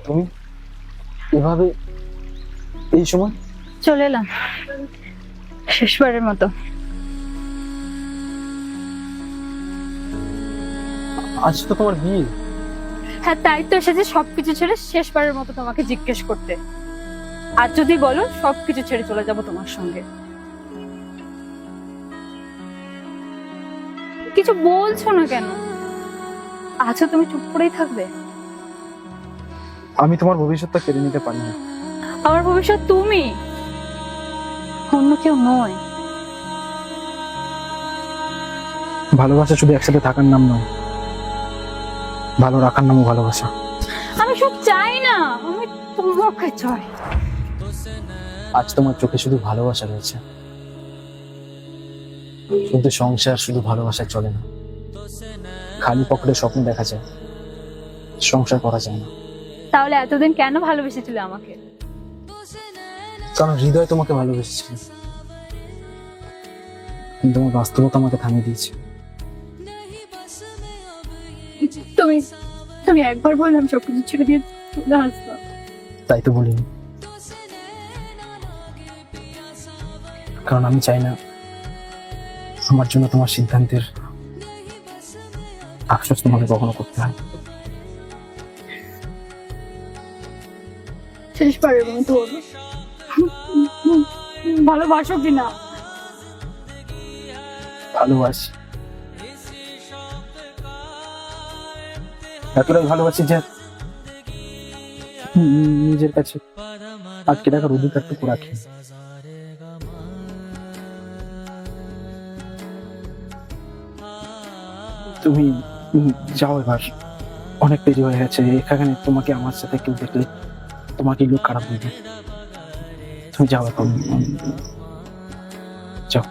তুমি এভাবে এই সময়? চলে এলাম শেষবারের মতো। আজ তো তোমার বিয়ে। হ্যাঁ, তাই তো এসেছে সবকিছু ছেড়ে শেষবারের মতো তোমাকে জিজ্ঞেস করতে। আর যদি বলো সবকিছু ছেড়ে চলে যাব তোমার সঙ্গে। কিছু বলছো না কেন? আচ্ছা, তুমি চুপ করেই থাকবে? আমি তোমার ভবিষ্যৎটা কেড়ে নিতে পারি না। আমার ভবিষ্যৎ তুমি, অন্য কেউ নয়। ভালোবাসা শুধু একসাথে থাকার নাম নয়, ভালো রাখার নামও ভালোবাসা। আমি সব চাই না, আমি তোমাকে চাই। আজ তোমার চোখে শুধু ভালোবাসা রয়েছে, কিন্তু সংসার শুধু ভালোবাসায় চলে না। খালি পকেটে স্বপ্ন দেখা যায়, সংসার করা যায় না। তাহলে এতদিন কেন ভালোবেসেছিলে আমাকে? কারণ হৃদয় তোমাকে ভালোবেসেছিল, কিন্তু তোমার বাস্তবতা আমাকে থামিয়ে দিয়েছে। তুমি তুমি একবার বললাম সবকিছু ছেড়ে দিয়ে চলে আসবা। তাই তো বলিনি, কারণ আমি চাই না আমার জন্য তোমার সিদ্ধান্তের আফসোস তোমাকে কখনো করতে হয়। শেষবারের মতো বলো, ভালোবাসো কিনা? ভালোবাসি, এতটাই ভালোবাসি যে নিজের কাছে আটকে রাখার অধিকারটুকু রাখি। তুমি যাও এবার, অনেক দেরি হয়ে গেছে। এখানে তোমাকে আমার সাথে কেউ দেখলে তোমাকে লোক খারাপ বলবে। তুমি যাও এখন, যাও।